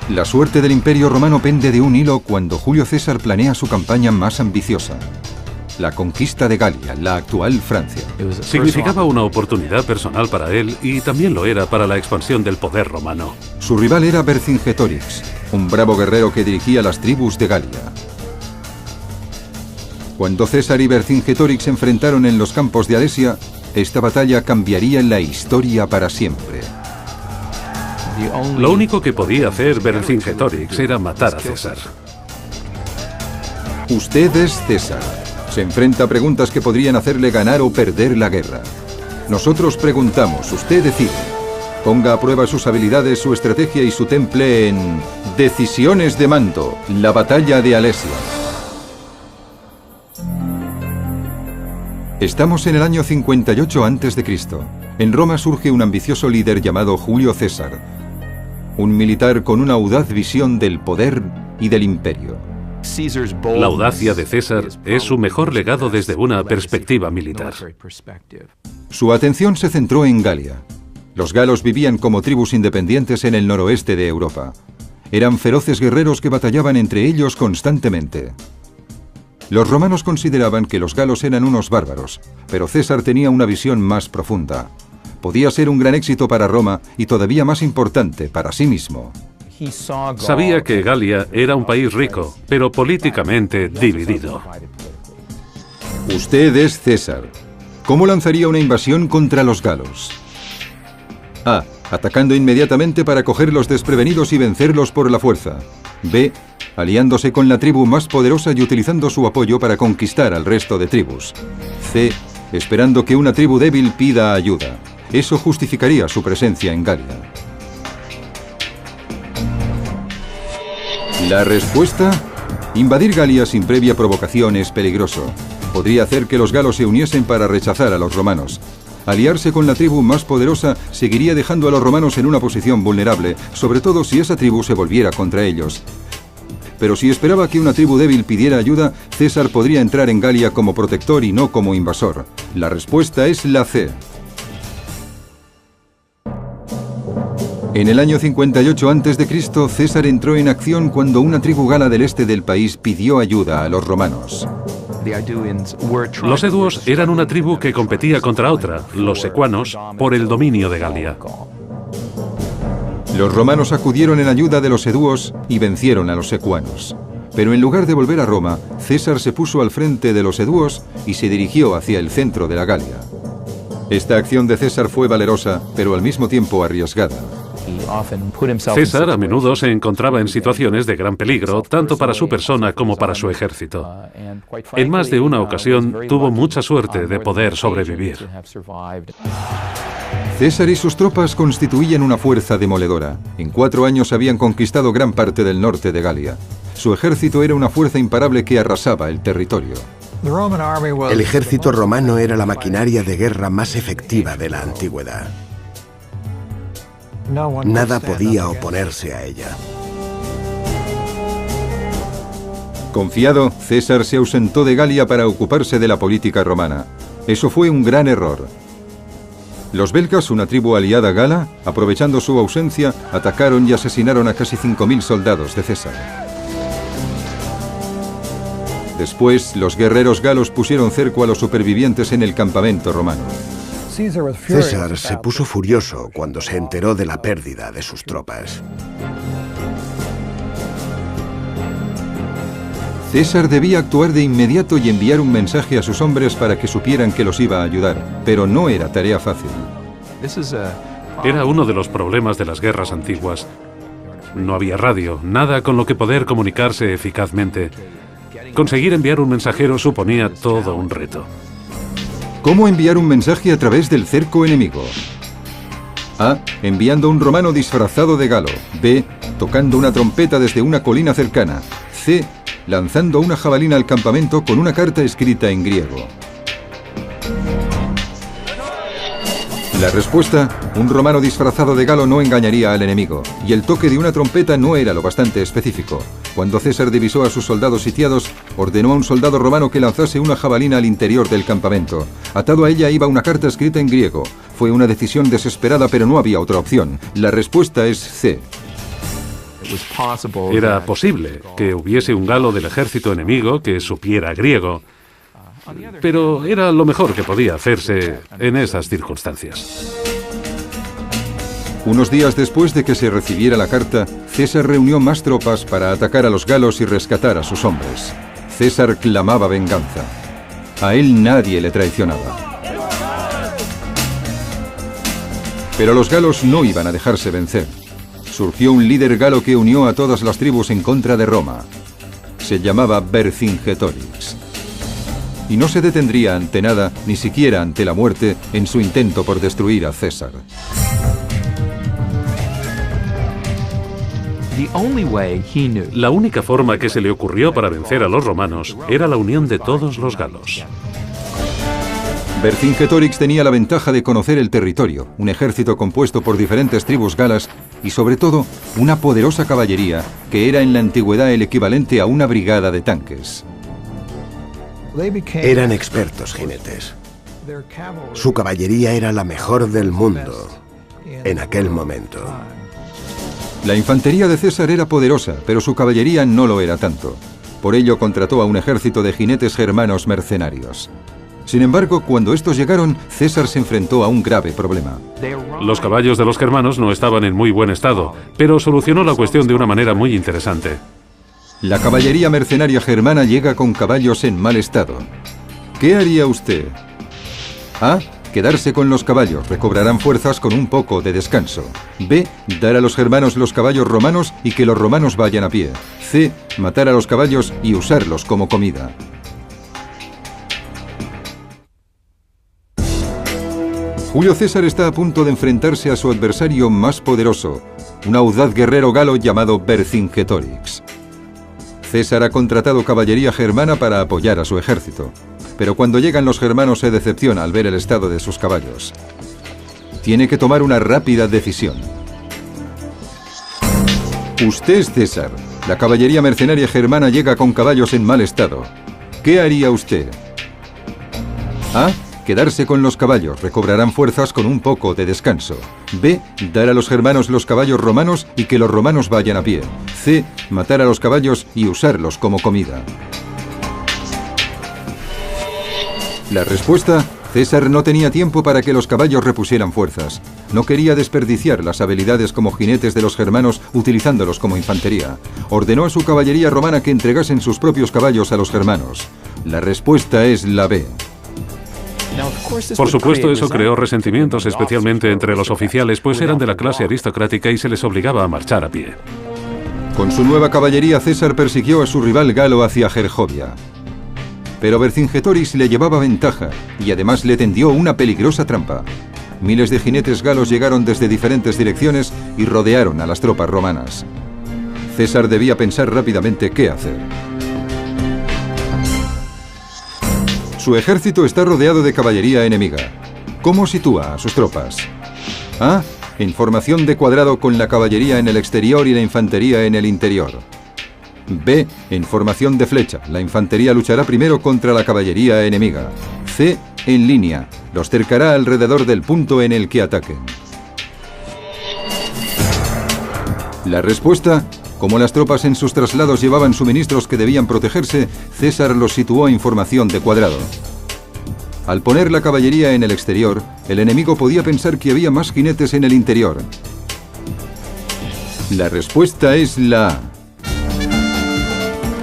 La suerte del Imperio Romano pende de un hilo cuando Julio César planea su campaña más ambiciosa: la conquista de Galia, la actual Francia. Significaba una oportunidad personal para él y también lo era para la expansión del poder romano. Su rival era Vercingetorix, un bravo guerrero que dirigía las tribus de Galia. Cuando César y Vercingetorix se enfrentaron en los campos de Alesia, esta batalla cambiaría la historia para siempre. Lo único que podía hacer Vercingetorix era matar a César. Usted es César. Se enfrenta a preguntas que podrían hacerle ganar o perder la guerra. Nosotros preguntamos, usted decide. Ponga a prueba sus habilidades, su estrategia y su temple en Decisiones de Mando, la batalla de Alesia. Estamos en el año 58 a.C. En Roma surge un ambicioso líder llamado Julio César, un militar con una audaz visión del poder y del imperio. La audacia de César es su mejor legado desde una perspectiva militar. Su atención se centró en Galia. Los galos vivían como tribus independientes en el noroeste de Europa. Eran feroces guerreros que batallaban entre ellos constantemente. Los romanos consideraban que los galos eran unos bárbaros, pero César tenía una visión más profunda. Podía ser un gran éxito para Roma y todavía más importante para sí mismo. Sabía que Galia era un país rico, pero políticamente dividido. Usted es César. ¿Cómo lanzaría una invasión contra los galos? A. Atacando inmediatamente para cogerlos desprevenidos y vencerlos por la fuerza. B. Aliándose con la tribu más poderosa y utilizando su apoyo para conquistar al resto de tribus. C. Esperando que una tribu débil pida ayuda. Eso justificaría su presencia en Galia. La respuesta: invadir Galia sin previa provocación es peligroso. Podría hacer que los galos se uniesen para rechazar a los romanos. Aliarse con la tribu más poderosa seguiría dejando a los romanos en una posición vulnerable, sobre todo si esa tribu se volviera contra ellos. Pero si esperaba que una tribu débil pidiera ayuda, César podría entrar en Galia como protector y no como invasor. La respuesta es la C. En el año 58 a.C., César entró en acción cuando una tribu gala del este del país pidió ayuda a los romanos. Los eduos eran una tribu que competía contra otra, los secuanos, por el dominio de Galia. Los romanos acudieron en ayuda de los eduos y vencieron a los secuanos. Pero en lugar de volver a Roma, César se puso al frente de los eduos y se dirigió hacia el centro de la Galia. Esta acción de César fue valerosa, pero al mismo tiempo arriesgada. César a menudo se encontraba en situaciones de gran peligro, tanto para su persona como para su ejército. En más de una ocasión tuvo mucha suerte de poder sobrevivir. César y sus tropas constituían una fuerza demoledora. En 4 años habían conquistado gran parte del norte de Galia. Su ejército era una fuerza imparable que arrasaba el territorio. El ejército romano era la maquinaria de guerra más efectiva de la antigüedad. Nada podía oponerse a ella. Confiado, César se ausentó de Galia para ocuparse de la política romana. Eso fue un gran error. Los belgas, una tribu aliada gala, aprovechando su ausencia, atacaron y asesinaron a casi 5.000 soldados de César. Después, los guerreros galos pusieron cerco a los supervivientes en el campamento romano. César se puso furioso cuando se enteró de la pérdida de sus tropas. César debía actuar de inmediato y enviar un mensaje a sus hombres para que supieran que los iba a ayudar, pero no era tarea fácil. Era uno de los problemas de las guerras antiguas. No había radio, nada con lo que poder comunicarse eficazmente. Conseguir enviar un mensajero suponía todo un reto. ¿Cómo enviar un mensaje a través del cerco enemigo? A. Enviando un romano disfrazado de galo. B. Tocando una trompeta desde una colina cercana. C. Lanzando una jabalina al campamento con una carta escrita en griego. La respuesta: un romano disfrazado de galo no engañaría al enemigo, y el toque de una trompeta no era lo bastante específico. Cuando César divisó a sus soldados sitiados, ordenó a un soldado romano que lanzase una jabalina al interior del campamento. Atado a ella iba una carta escrita en griego. Fue una decisión desesperada, pero no había otra opción. La respuesta es C. Era posible que hubiese un galo del ejército enemigo que supiera griego, pero era lo mejor que podía hacerse en esas circunstancias. Unos días después de que se recibiera la carta, César reunió más tropas para atacar a los galos y rescatar a sus hombres. César clamaba venganza. A él nadie le traicionaba. Pero los galos no iban a dejarse vencer. Surgió un líder galo que unió a todas las tribus en contra de Roma. Se llamaba Vercingetorix. Y no se detendría ante nada, ni siquiera ante la muerte, en su intento por destruir a César. La única forma que se le ocurrió para vencer a los romanos era la unión de todos los galos. Vercingetorix tenía la ventaja de conocer el territorio, un ejército compuesto por diferentes tribus galas y, sobre todo, una poderosa caballería que era en la antigüedad el equivalente a una brigada de tanques. Eran expertos jinetes. Su caballería era la mejor del mundo en aquel momento. La infantería de César era poderosa, pero su caballería no lo era tanto. Por ello contrató a un ejército de jinetes germanos mercenarios. Sin embargo, cuando estos llegaron, César se enfrentó a un grave problema. Los caballos de los germanos no estaban en muy buen estado, pero solucionó la cuestión de una manera muy interesante. La caballería mercenaria germana llega con caballos en mal estado. ¿Qué haría usted? A. Quedarse con los caballos, recobrarán fuerzas con un poco de descanso. B. Dar a los germanos los caballos romanos y que los romanos vayan a pie. C. Matar a los caballos y usarlos como comida. Julio César está a punto de enfrentarse a su adversario más poderoso, un audaz guerrero galo llamado Vercingetorix. César ha contratado caballería germana para apoyar a su ejército, pero cuando llegan los germanos se decepciona al ver el estado de sus caballos. Tiene que tomar una rápida decisión. Usted es César. La caballería mercenaria germana llega con caballos en mal estado. ¿Qué haría usted? A. Quedarse con los caballos, recobrarán fuerzas con un poco de descanso. B. Dar a los germanos los caballos romanos y que los romanos vayan a pie. C. Matar a los caballos y usarlos como comida. La respuesta: César no tenía tiempo para que los caballos repusieran fuerzas. No quería desperdiciar las habilidades como jinetes de los germanos utilizándolos como infantería. Ordenó a su caballería romana que entregasen sus propios caballos a los germanos. La respuesta es la B. Por supuesto, eso creó resentimientos, especialmente entre los oficiales, pues eran de la clase aristocrática y se les obligaba a marchar a pie. Con su nueva caballería, César persiguió a su rival galo hacia Gergovia. Pero Vercingetorix le llevaba ventaja y además le tendió una peligrosa trampa. Miles de jinetes galos llegaron desde diferentes direcciones y rodearon a las tropas romanas. César debía pensar rápidamente qué hacer. Su ejército está rodeado de caballería enemiga. ¿Cómo sitúa a sus tropas? A. En formación de cuadrado con la caballería en el exterior y la infantería en el interior. B. En formación de flecha. La infantería luchará primero contra la caballería enemiga. C. En línea. Los cercará alrededor del punto en el que ataquen. La respuesta: como las tropas en sus traslados llevaban suministros que debían protegerse, César los situó en formación de cuadrado. Al poner la caballería en el exterior, el enemigo podía pensar que había más jinetes en el interior. La respuesta es la A.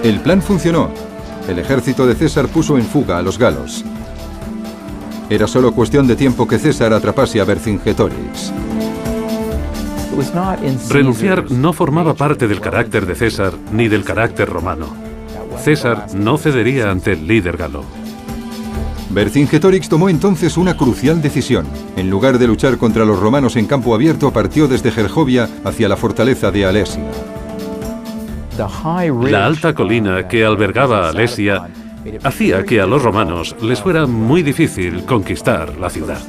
El plan funcionó. El ejército de César puso en fuga a los galos. Era solo cuestión de tiempo que César atrapase a Vercingetorix. Renunciar no formaba parte del carácter de César ni del carácter romano. César no cedería ante el líder galo. Vercingetorix tomó entonces una crucial decisión. En lugar de luchar contra los romanos en campo abierto, partió desde Gergovia hacia la fortaleza de Alesia. La alta colina que albergaba a Alesia hacía que a los romanos les fuera muy difícil conquistar la ciudad.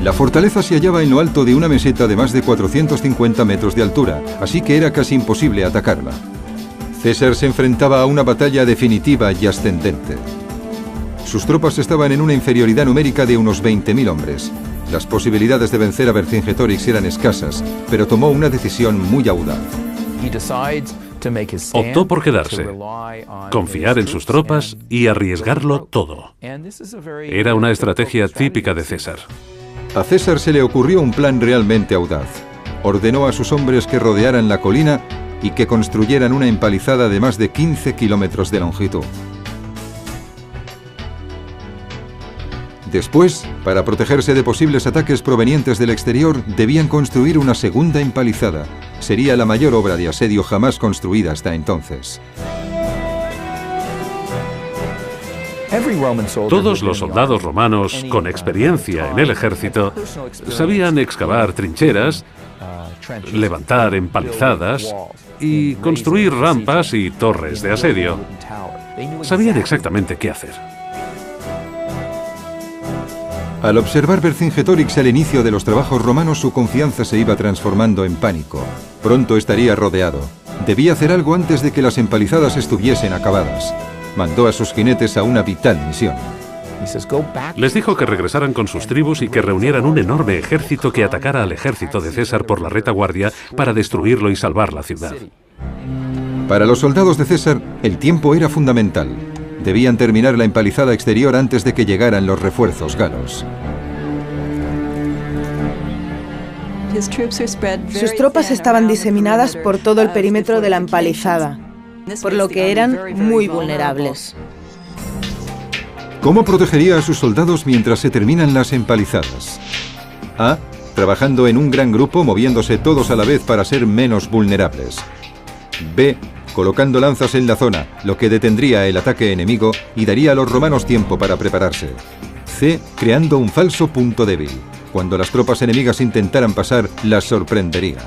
La fortaleza se hallaba en lo alto de una meseta de más de 450 metros de altura, así que era casi imposible atacarla. César se enfrentaba a una batalla definitiva y ascendente. Sus tropas estaban en una inferioridad numérica de unos 20.000 hombres. Las posibilidades de vencer a Vercingetorix eran escasas, pero tomó una decisión muy audaz. Optó por quedarse, confiar en sus tropas y arriesgarlo todo. Era una estrategia típica de César. A César se le ocurrió un plan realmente audaz. Ordenó a sus hombres que rodearan la colina y que construyeran una empalizada de más de 15 kilómetros de longitud. Después, para protegerse de posibles ataques provenientes del exterior, debían construir una segunda empalizada. Sería la mayor obra de asedio jamás construida hasta entonces. Todos los soldados romanos con experiencia en el ejército sabían excavar trincheras, levantar empalizadas y construir rampas y torres de asedio. Sabían exactamente qué hacer. Al observar Vercingetorix al inicio de los trabajos romanos, su confianza se iba transformando en pánico. Pronto estaría rodeado. Debía hacer algo antes de que las empalizadas estuviesen acabadas. Mandó a sus jinetes a una vital misión. Les dijo que regresaran con sus tribus y que reunieran un enorme ejército que atacara al ejército de César por la retaguardia para destruirlo y salvar la ciudad. Para los soldados de César, el tiempo era fundamental. Debían terminar la empalizada exterior antes de que llegaran los refuerzos galos. Sus tropas estaban diseminadas por todo el perímetro de la empalizada, por lo que eran muy vulnerables. ¿Cómo protegería a sus soldados mientras se terminan las empalizadas? A. Trabajando en un gran grupo, moviéndose todos a la vez para ser menos vulnerables. B. Colocando lanzas en la zona, lo que detendría el ataque enemigo y daría a los romanos tiempo para prepararse. C. Creando un falso punto débil. Cuando las tropas enemigas intentaran pasar, las sorprendería.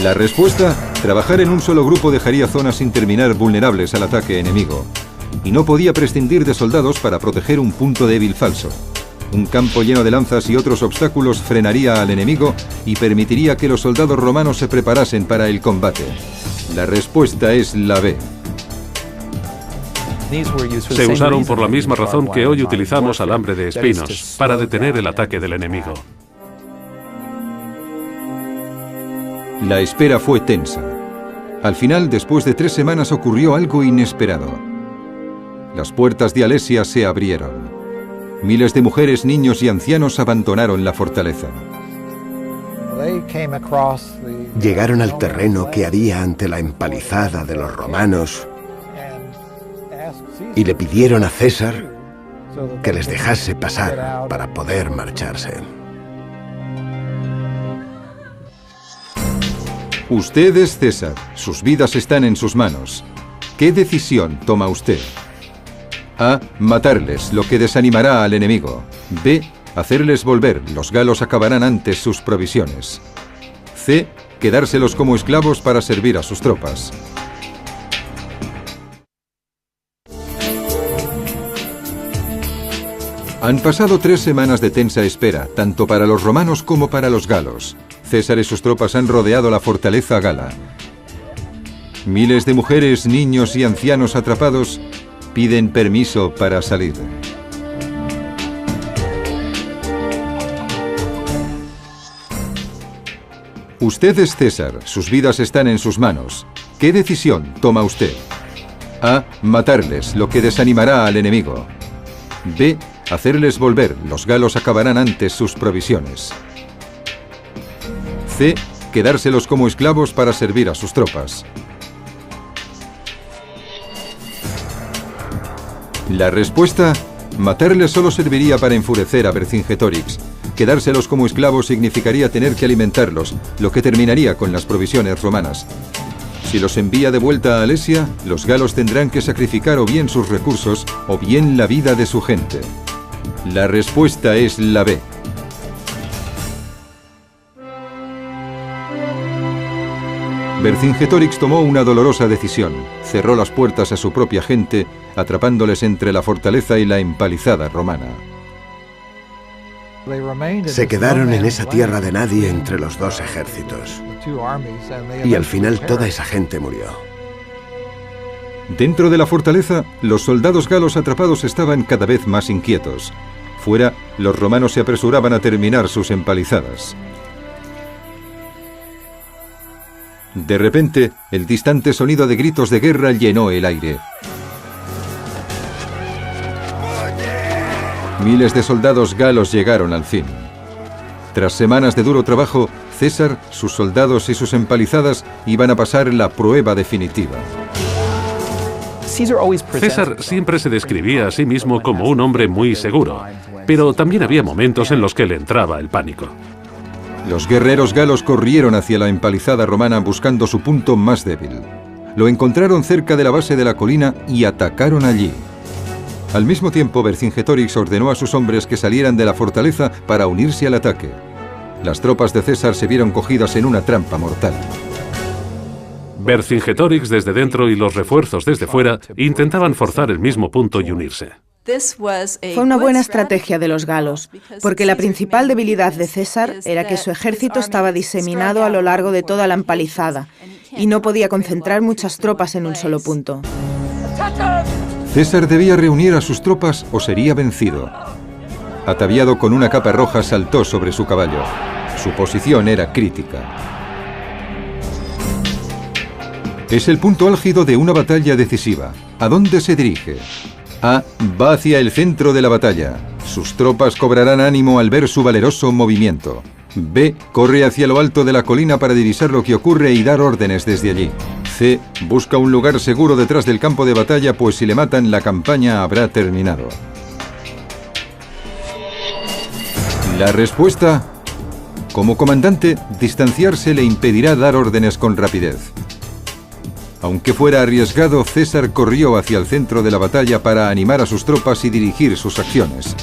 La respuesta: trabajar en un solo grupo dejaría zonas sin terminar vulnerables al ataque enemigo. Y no podía prescindir de soldados para proteger un punto débil falso. Un campo lleno de lanzas y otros obstáculos frenaría al enemigo y permitiría que los soldados romanos se preparasen para el combate. La respuesta es la B. Se usaron por la misma razón que hoy utilizamos alambre de espinos, para detener el ataque del enemigo. La espera fue tensa. Al final, después de 3 semanas, ocurrió algo inesperado. Las puertas de Alesia se abrieron. Miles de mujeres, niños y ancianos abandonaron la fortaleza. Llegaron al terreno que había ante la empalizada de los romanos y le pidieron a César que les dejase pasar para poder marcharse. Usted es César. Sus vidas están en sus manos. ¿Qué decisión toma usted? A. Matarles, lo que desanimará al enemigo. B. Hacerles volver, los galos acabarán antes sus provisiones. C. Quedárselos como esclavos para servir a sus tropas. Han pasado 3 semanas de tensa espera, tanto para los romanos como para los galos. César y sus tropas han rodeado la fortaleza gala. Miles de mujeres, niños y ancianos atrapados piden permiso para salir. Usted es César, sus vidas están en sus manos. ¿Qué decisión toma usted? A. Matarles, lo que desanimará al enemigo. B. Hacerles volver, los galos acabarán antes sus provisiones. C. Quedárselos como esclavos para servir a sus tropas. La respuesta: matarles solo serviría para enfurecer a Vercingetorix. Quedárselos como esclavos significaría tener que alimentarlos, lo que terminaría con las provisiones romanas. Si los envía de vuelta a Alesia, los galos tendrán que sacrificar o bien sus recursos o bien la vida de su gente. La respuesta es la B. Vercingetorix tomó una dolorosa decisión. Cerró las puertas a su propia gente, atrapándoles entre la fortaleza y la empalizada romana. Se quedaron en esa tierra de nadie entre los 2 ejércitos. Y al final toda esa gente murió. Dentro de la fortaleza, los soldados galos atrapados estaban cada vez más inquietos. Fuera, los romanos se apresuraban a terminar sus empalizadas. De repente, el distante sonido de gritos de guerra llenó el aire. Miles de soldados galos llegaron al fin. Tras semanas de duro trabajo, César, sus soldados y sus empalizadas iban a pasar la prueba definitiva. César siempre se describía a sí mismo como un hombre muy seguro, pero también había momentos en los que le entraba el pánico. Los guerreros galos corrieron hacia la empalizada romana buscando su punto más débil. Lo encontraron cerca de la base de la colina y atacaron allí. Al mismo tiempo, Vercingetorix ordenó a sus hombres que salieran de la fortaleza para unirse al ataque. Las tropas de César se vieron cogidas en una trampa mortal. Vercingetorix desde dentro y los refuerzos desde fuera intentaban forzar el mismo punto y unirse. Fue una buena estrategia de los galos, porque la principal debilidad de César era que su ejército estaba diseminado a lo largo de toda la empalizada y no podía concentrar muchas tropas en un solo punto. César debía reunir a sus tropas o sería vencido. Ataviado con una capa roja, saltó sobre su caballo. Su posición era crítica. Es el punto álgido de una batalla decisiva. ¿A dónde se dirige? A. Va hacia el centro de la batalla. Sus tropas cobrarán ánimo al ver su valeroso movimiento. B. Corre hacia lo alto de la colina para divisar lo que ocurre y dar órdenes desde allí. C. Busca un lugar seguro detrás del campo de batalla, pues si le matan, la campaña habrá terminado. La respuesta: como comandante, distanciarse le impedirá dar órdenes con rapidez. Aunque fuera arriesgado, César corrió hacia el centro de la batalla para animar a sus tropas y dirigir sus acciones.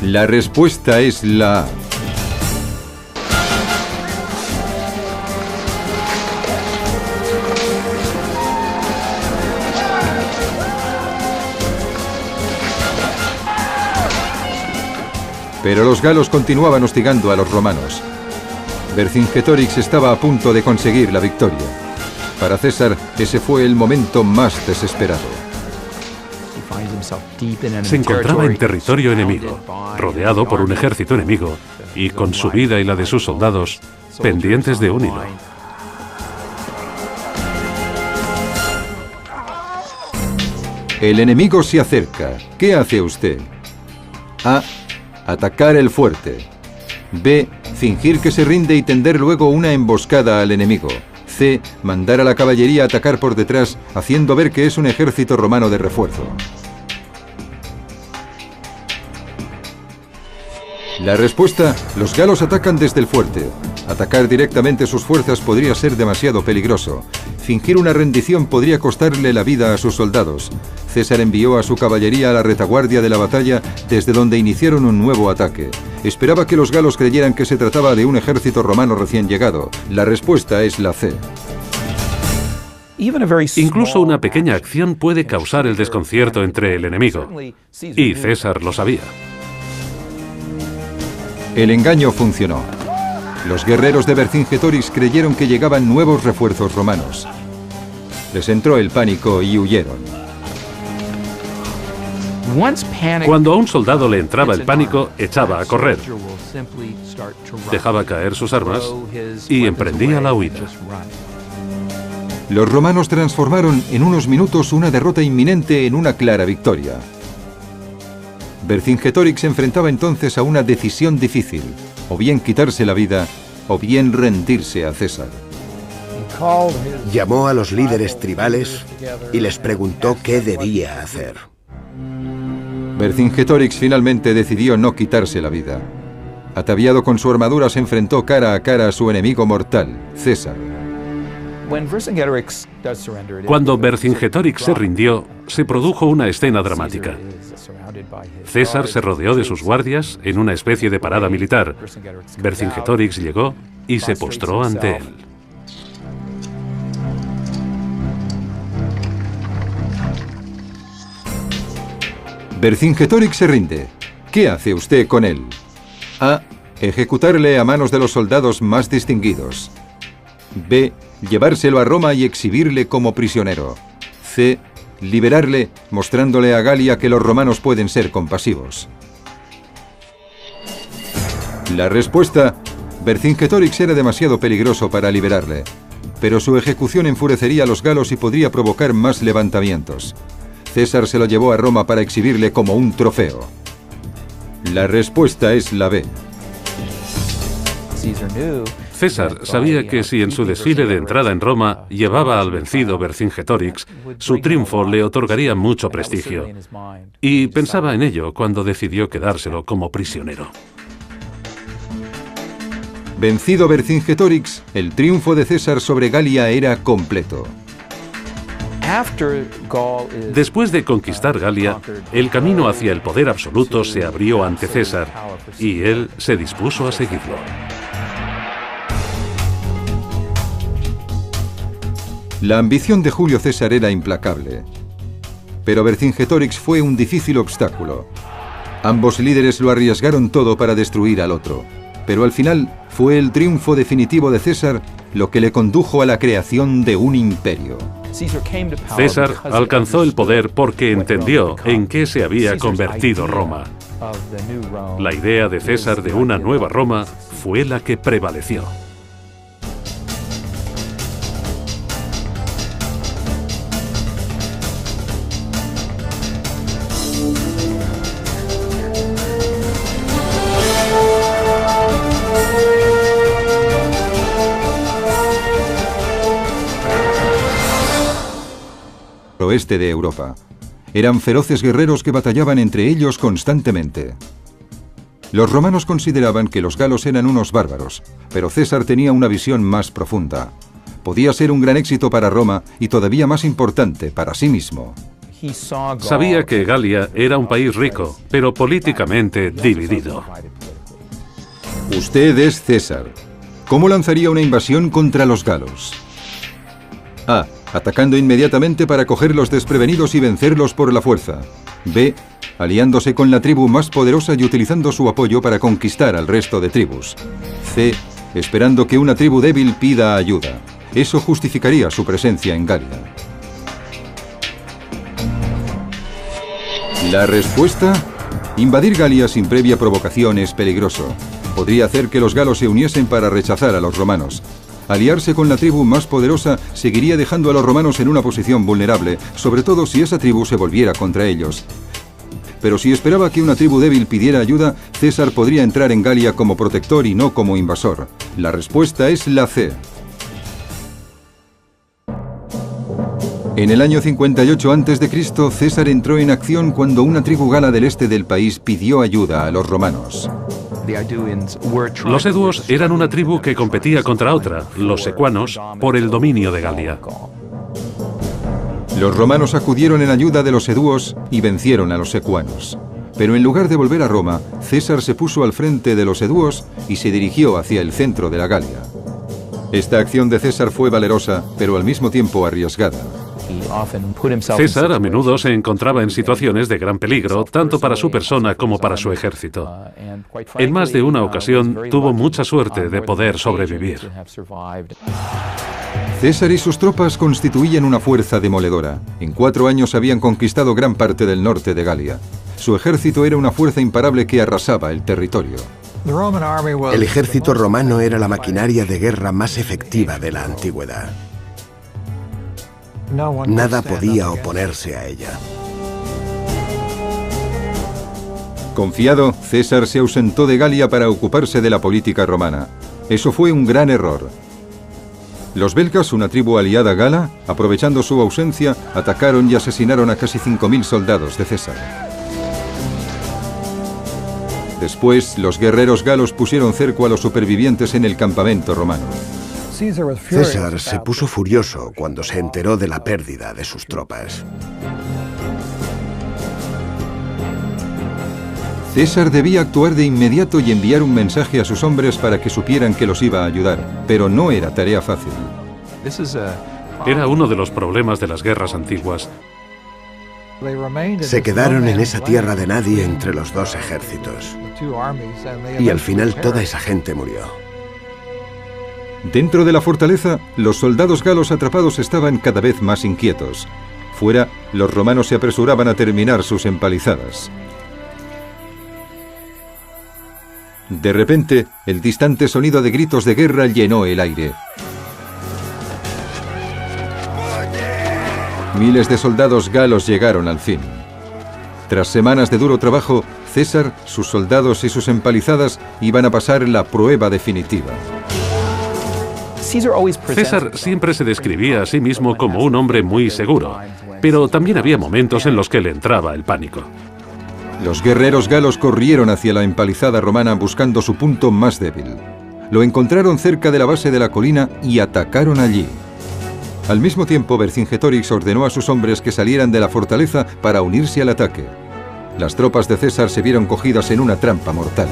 La respuesta es la A. Pero los galos continuaban hostigando a los romanos. Vercingetorix estaba a punto de conseguir la victoria. Para César, ese fue el momento más desesperado. Se encontraba en territorio enemigo, rodeado por un ejército enemigo y con su vida y la de sus soldados pendientes de un hilo. El enemigo se acerca. ¿Qué hace usted? A. Atacar el fuerte. B. Fingir que se rinde y tender luego una emboscada al enemigo. C. Mandar a la caballería a atacar por detrás, haciendo ver que es un ejército romano de refuerzo. La respuesta: los galos atacan desde el fuerte. Atacar directamente sus fuerzas podría ser demasiado peligroso. Fingir una rendición podría costarle la vida a sus soldados. César envió a su caballería a la retaguardia de la batalla, desde donde iniciaron un nuevo ataque. Esperaba que los galos creyeran que se trataba de un ejército romano recién llegado. La respuesta es la C. Incluso una pequeña acción puede causar el desconcierto entre el enemigo. Y César lo sabía. El engaño funcionó. Los guerreros de Vercingetorix creyeron que llegaban nuevos refuerzos romanos. Les entró el pánico y huyeron. Cuando a un soldado le entraba el pánico, echaba a correr. Dejaba caer sus armas y emprendía la huida. Los romanos transformaron en unos minutos una derrota inminente en una clara victoria. Vercingetorix se enfrentaba entonces a una decisión difícil: o bien quitarse la vida, o bien rendirse a César. Llamó a los líderes tribales y les preguntó qué debía hacer. Vercingetorix finalmente decidió no quitarse la vida. Ataviado con su armadura, se enfrentó cara a cara a su enemigo mortal, César. Cuando Vercingetorix se rindió, se produjo una escena dramática. César se rodeó de sus guardias en una especie de parada militar. Vercingetorix llegó y se postró ante él. Vercingetorix se rinde. ¿Qué hace usted con él? A. Ejecutarle a manos de los soldados más distinguidos. B. Llevárselo a Roma y exhibirle como prisionero. C. Liberarle, mostrándole a Galia que los romanos pueden ser compasivos. La respuesta: Vercingetorix era demasiado peligroso para liberarle, pero su ejecución enfurecería a los galos y podría provocar más levantamientos. César se lo llevó a Roma para exhibirle como un trofeo. La respuesta es la B. César sabía que si en su desfile de entrada en Roma llevaba al vencido Vercingetorix, su triunfo le otorgaría mucho prestigio. Y pensaba en ello cuando decidió quedárselo como prisionero. Vencido Vercingetorix, el triunfo de César sobre Galia era completo. Después de conquistar Galia, el camino hacia el poder absoluto se abrió ante César, y él se dispuso a seguirlo. La ambición de Julio César era implacable, pero Vercingetorix fue un difícil obstáculo. Ambos líderes lo arriesgaron todo para destruir al otro, pero al final fue el triunfo definitivo de César lo que le condujo a la creación de un imperio. César alcanzó el poder porque entendió en qué se había convertido Roma. La idea de César de una nueva Roma fue la que prevaleció. Oeste de Europa. Eran feroces guerreros que batallaban entre ellos constantemente. Los romanos consideraban que los galos eran unos bárbaros, pero César tenía una visión más profunda. Podía ser un gran éxito para Roma y todavía más importante para sí mismo. Sabía que Galia era un país rico, pero políticamente dividido. Usted es César. ¿Cómo lanzaría una invasión contra los galos? A. Atacando inmediatamente para cogerlos desprevenidos y vencerlos por la fuerza. B. Aliándose con la tribu más poderosa y utilizando su apoyo para conquistar al resto de tribus. C. Esperando que una tribu débil pida ayuda. Eso justificaría su presencia en Galia. La respuesta: invadir Galia sin previa provocación es peligroso. Podría hacer que los galos se uniesen para rechazar a los romanos. Aliarse con la tribu más poderosa seguiría dejando a los romanos en una posición vulnerable, sobre todo si esa tribu se volviera contra ellos. Pero si esperaba que una tribu débil pidiera ayuda, César podría entrar en Galia como protector y no como invasor. La respuesta es la C. En el año 58 a.C., César entró en acción cuando una tribu gala del este del país pidió ayuda a los romanos. Los eduos eran una tribu que competía contra otra, los secuanos, por el dominio de Galia. Los romanos acudieron en ayuda de los eduos y vencieron a los secuanos. Pero en lugar de volver a Roma, César se puso al frente de los eduos y se dirigió hacia el centro de la Galia. Esta acción de César fue valerosa, pero al mismo tiempo arriesgada. César a menudo se encontraba en situaciones de gran peligro, tanto para su persona como para su ejército. En más de una ocasión tuvo mucha suerte de poder sobrevivir. César y sus tropas constituían una fuerza demoledora. En 4 años habían conquistado gran parte del norte de Galia. Su ejército era una fuerza imparable que arrasaba el territorio. El ejército romano era la maquinaria de guerra más efectiva de la antigüedad. Nada podía oponerse a ella. Confiado, César se ausentó de Galia para ocuparse de la política romana. Eso fue un gran error. Los belgas, una tribu aliada gala, aprovechando su ausencia, atacaron y asesinaron a casi 5.000 soldados de César. Después, los guerreros galos pusieron cerco a los supervivientes en el campamento romano. César se puso furioso cuando se enteró de la pérdida de sus tropas. César debía actuar de inmediato y enviar un mensaje a sus hombres para que supieran que los iba a ayudar, pero no era tarea fácil. Era uno de los problemas de las guerras antiguas. Se quedaron en esa tierra de nadie entre los dos ejércitos. Y al final toda esa gente murió. Dentro de la fortaleza, los soldados galos atrapados estaban cada vez más inquietos. Fuera, los romanos se apresuraban a terminar sus empalizadas. De repente, el distante sonido de gritos de guerra llenó el aire. Miles de soldados galos llegaron al fin. Tras semanas de duro trabajo, César, sus soldados y sus empalizadas iban a pasar la prueba definitiva. César siempre se describía a sí mismo como un hombre muy seguro, pero también había momentos en los que le entraba el pánico. Los guerreros galos corrieron hacia la empalizada romana buscando su punto más débil. Lo encontraron cerca de la base de la colina y atacaron allí. Al mismo tiempo, Vercingetorix ordenó a sus hombres que salieran de la fortaleza para unirse al ataque. Las tropas de César se vieron cogidas en una trampa mortal.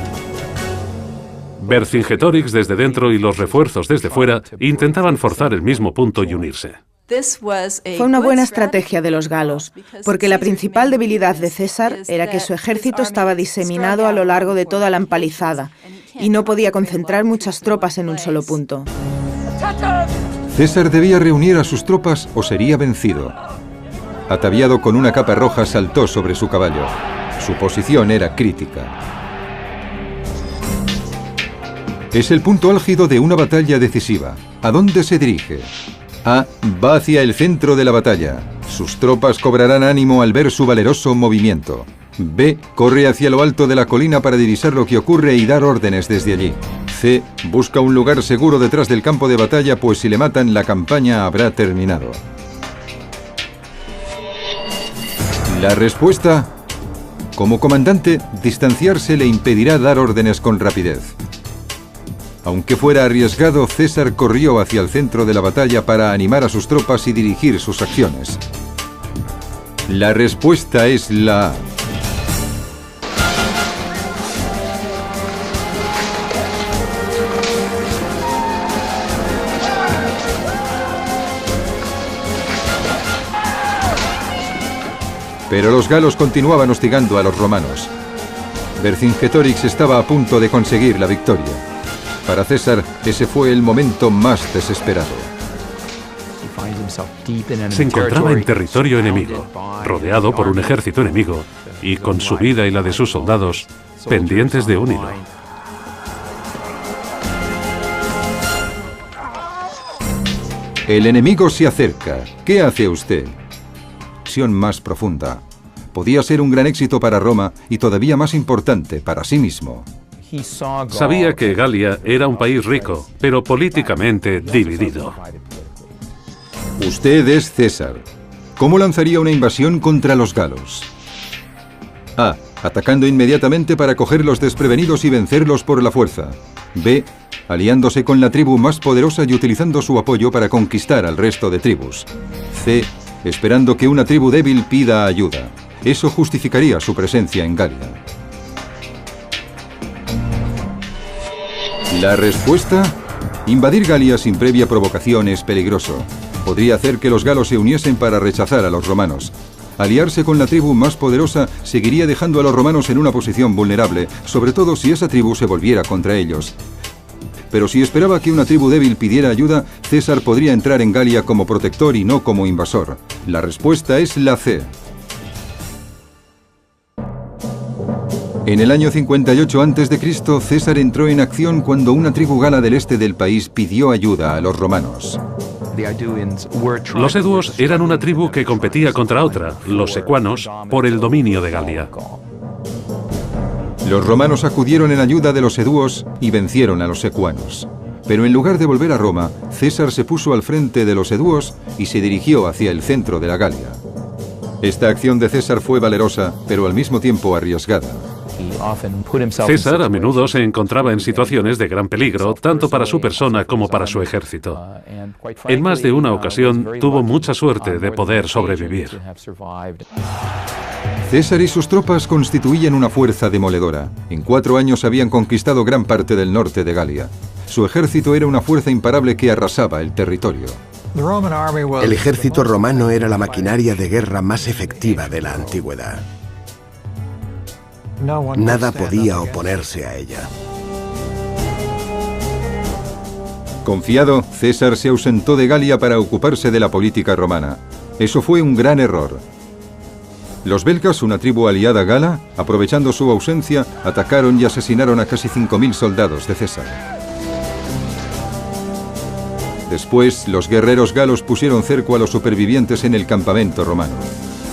Vercingetorix desde dentro y los refuerzos desde fuera intentaban forzar el mismo punto y unirse. Fue una buena estrategia de los galos, porque la principal debilidad de César era que su ejército estaba diseminado a lo largo de toda la empalizada y no podía concentrar muchas tropas en un solo punto. César debía reunir a sus tropas o sería vencido. Ataviado con una capa roja, saltó sobre su caballo. Su posición era crítica. Es el punto álgido de una batalla decisiva. ¿A dónde se dirige? A. Va hacia el centro de la batalla. Sus tropas cobrarán ánimo al ver su valeroso movimiento. B. Corre hacia lo alto de la colina para divisar lo que ocurre y dar órdenes desde allí. C. Busca un lugar seguro detrás del campo de batalla, pues si le matan, la campaña habrá terminado. La respuesta: como comandante, distanciarse le impedirá dar órdenes con rapidez. Aunque fuera arriesgado, César corrió hacia el centro de la batalla para animar a sus tropas y dirigir sus acciones. La respuesta es la A. Pero los galos continuaban hostigando a los romanos. Vercingetorix estaba a punto de conseguir la victoria. Para César, ese fue el momento más desesperado. Se encontraba en territorio enemigo, rodeado por un ejército enemigo y con su vida y la de sus soldados pendientes de un hilo. El enemigo se acerca. ¿Qué hace usted? Acción más profunda. Podía ser un gran éxito para Roma y todavía más importante para sí mismo. Sabía que Galia era un país rico, pero políticamente dividido. Usted es César. ¿Cómo lanzaría una invasión contra los galos? A. Atacando inmediatamente para cogerlos desprevenidos y vencerlos por la fuerza. B. Aliándose con la tribu más poderosa y utilizando su apoyo para conquistar al resto de tribus. C. Esperando que una tribu débil pida ayuda. Eso justificaría su presencia en Galia. La respuesta: invadir Galia sin previa provocación es peligroso. Podría hacer que los galos se uniesen para rechazar a los romanos. Aliarse con la tribu más poderosa seguiría dejando a los romanos en una posición vulnerable, sobre todo si esa tribu se volviera contra ellos. Pero si esperaba que una tribu débil pidiera ayuda, César podría entrar en Galia como protector y no como invasor. La respuesta es la C. En el año 58 a.C., César entró en acción cuando una tribu gala del este del país pidió ayuda a los romanos. Los eduos eran una tribu que competía contra otra, los secuanos, por el dominio de Galia. Los romanos acudieron en ayuda de los eduos y vencieron a los secuanos. Pero en lugar de volver a Roma, César se puso al frente de los eduos y se dirigió hacia el centro de la Galia. Esta acción de César fue valerosa, pero al mismo tiempo arriesgada. César a menudo se encontraba en situaciones de gran peligro, tanto para su persona como para su ejército. En más de una ocasión tuvo mucha suerte de poder sobrevivir. César y sus tropas constituían una fuerza demoledora. En 4 años habían conquistado gran parte del norte de Galia. Su ejército era una fuerza imparable que arrasaba el territorio. El ejército romano era la maquinaria de guerra más efectiva de la antigüedad. Nada podía oponerse a ella. Confiado, César se ausentó de Galia para ocuparse de la política romana. Eso fue un gran error. Los belgas, una tribu aliada gala, aprovechando su ausencia, atacaron y asesinaron a casi 5.000 soldados de César. Después, los guerreros galos pusieron cerco a los supervivientes en el campamento romano.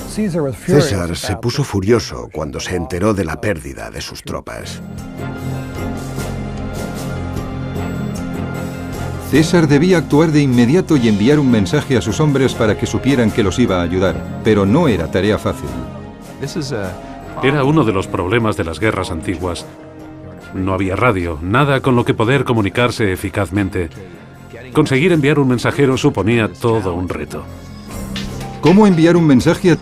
César se puso furioso cuando se enteró de la pérdida de sus tropas. César debía actuar de inmediato y enviar un mensaje a sus hombres para que supieran que los iba a ayudar, pero no era tarea fácil. Era uno de los problemas de las guerras antiguas. No había radio, nada con lo que poder comunicarse eficazmente. Conseguir enviar un mensajero suponía todo un reto. ¿Cómo enviar un mensaje?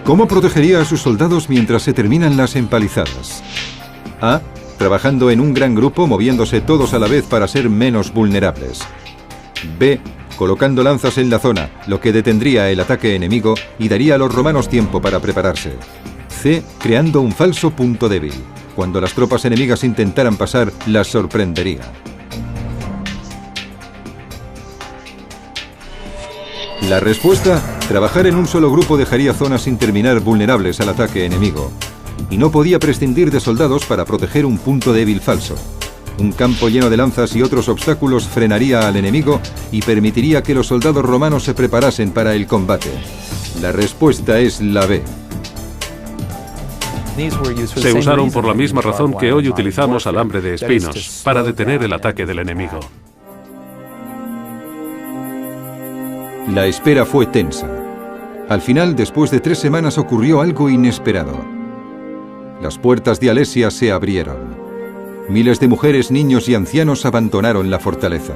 ¿Cómo protegería a sus soldados mientras se terminan las empalizadas? A. Trabajando en un gran grupo, moviéndose todos a la vez para ser menos vulnerables. B. Colocando lanzas en la zona, lo que detendría el ataque enemigo y daría a los romanos tiempo para prepararse. C. Creando un falso punto débil. Cuando las tropas enemigas intentaran pasar, las sorprendería. La respuesta: trabajar en un solo grupo dejaría zonas sin terminar vulnerables al ataque enemigo. Y no podía prescindir de soldados para proteger un punto débil falso. Un campo lleno de lanzas y otros obstáculos frenaría al enemigo y permitiría que los soldados romanos se preparasen para el combate. La respuesta es la B. Se usaron por la misma razón que hoy utilizamos alambre de espinos, para detener el ataque del enemigo. La espera fue tensa. Al final, después de 3 semanas, ocurrió algo inesperado. Las puertas de Alesia se abrieron. Miles de mujeres, niños y ancianos abandonaron la fortaleza.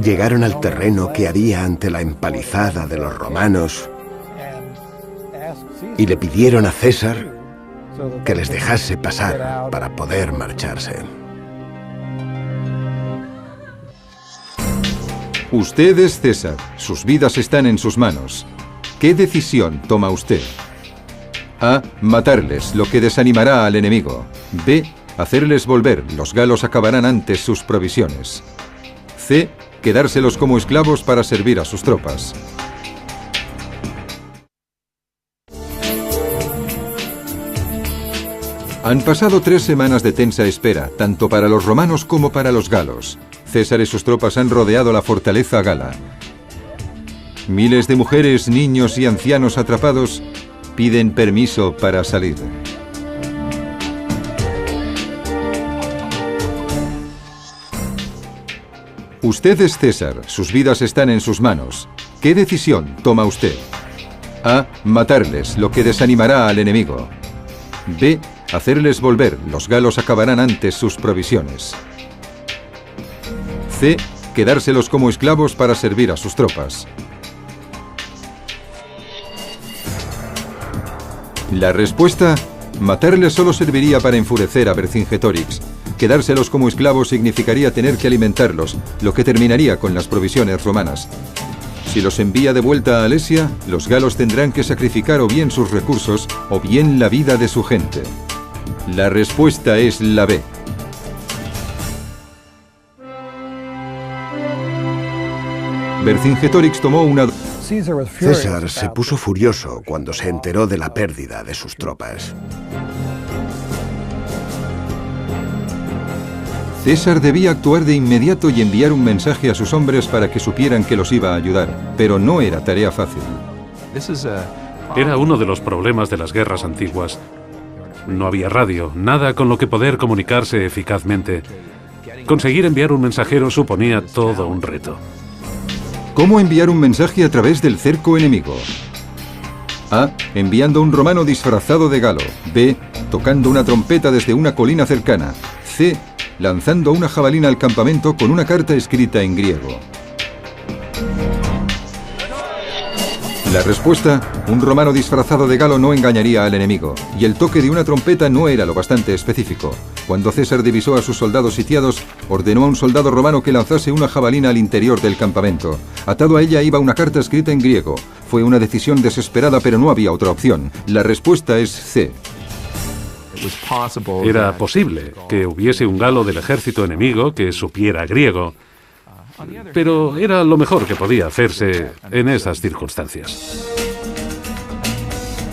Llegaron al terreno que había ante la empalizada de los romanos y le pidieron a César que les dejase pasar para poder marcharse. Usted es César. Sus vidas están en sus manos. ¿Qué decisión toma usted? A. Matarles, lo que desanimará al enemigo. B. Hacerles volver, los galos acabarán antes sus provisiones. C. Quedárselos como esclavos para servir a sus tropas. Han pasado 3 semanas de tensa espera, tanto para los romanos como para los galos. César y sus tropas han rodeado la fortaleza gala. Miles de mujeres, niños y ancianos atrapados piden permiso para salir. Usted es César, sus vidas están en sus manos. ¿Qué decisión toma usted? A. Matarles, lo que desanimará al enemigo. B. Hacerles volver, los galos acabarán antes sus provisiones. C. Quedárselos como esclavos para servir a sus tropas. La respuesta: matarles solo serviría para enfurecer a Vercingetorix. Quedárselos como esclavos significaría tener que alimentarlos, lo que terminaría con las provisiones romanas. Si los envía de vuelta a Alesia, los galos tendrán que sacrificar o bien sus recursos o bien la vida de su gente. La respuesta es la B. Vercingetorix tomó una... César se puso furioso cuando se enteró de la pérdida de sus tropas. César debía actuar de inmediato y enviar un mensaje a sus hombres para que supieran que los iba a ayudar, pero no era tarea fácil. Era uno de los problemas de las guerras antiguas. No había radio, nada con lo que poder comunicarse eficazmente. Conseguir enviar un mensajero suponía todo un reto. ¿Cómo enviar un mensaje a través del cerco enemigo? A. Enviando un romano disfrazado de galo. B. Tocando una trompeta desde una colina cercana. C. Lanzando una jabalina al campamento con una carta escrita en griego. La respuesta: un romano disfrazado de galo no engañaría al enemigo, y el toque de una trompeta no era lo bastante específico. Cuando César divisó a sus soldados sitiados, ordenó a un soldado romano que lanzase una jabalina al interior del campamento. Atado a ella iba una carta escrita en griego. Fue una decisión desesperada, pero no había otra opción. La respuesta es C. Era posible que hubiese un galo del ejército enemigo que supiera griego. pero era lo mejor que podía hacerse en esas circunstancias.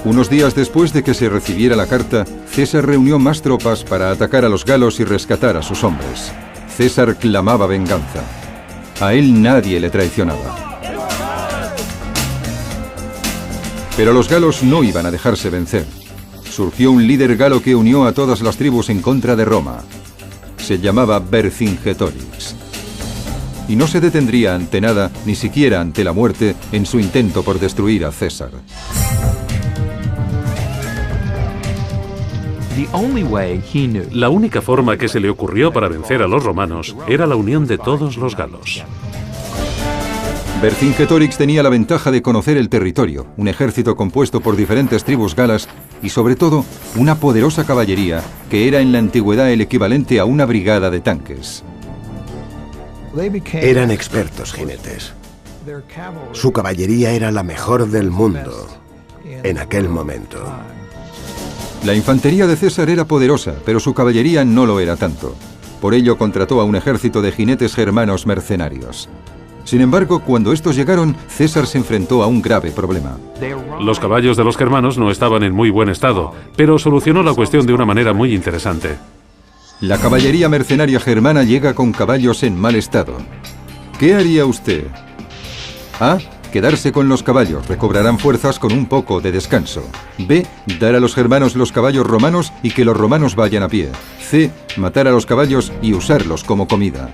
Unos días después de que se recibiera la carta, César reunió más tropas para atacar a los galos y rescatar a sus hombres. César clamaba venganza. A él nadie le traicionaba. Pero los galos no iban a dejarse vencer. Surgió un líder galo que unió a todas las tribus en contra de Roma. Se llamaba Vercingetorix. Y no se detendría ante nada, ni siquiera ante la muerte, en su intento por destruir a César. La única forma que se le ocurrió para vencer a los romanos era la unión de todos los galos. Vercingetorix tenía la ventaja de conocer el territorio, un ejército compuesto por diferentes tribus galas y, sobre todo, una poderosa caballería que era en la antigüedad el equivalente a una brigada de tanques. Eran expertos jinetes. Su caballería era la mejor del mundo en aquel momento. La infantería de César era poderosa, pero su caballería no lo era tanto. Por ello contrató a un ejército de jinetes germanos mercenarios. Sin embargo, cuando estos llegaron, César se enfrentó a un grave problema. Los caballos de los germanos no estaban en muy buen estado, pero solucionó la cuestión de una manera muy interesante. La caballería mercenaria germana llega con caballos en mal estado. ¿Qué haría usted? A. Quedarse con los caballos, recobrarán fuerzas con un poco de descanso. B. Dar a los germanos los caballos romanos y que los romanos vayan a pie. C. Matar a los caballos y usarlos como comida.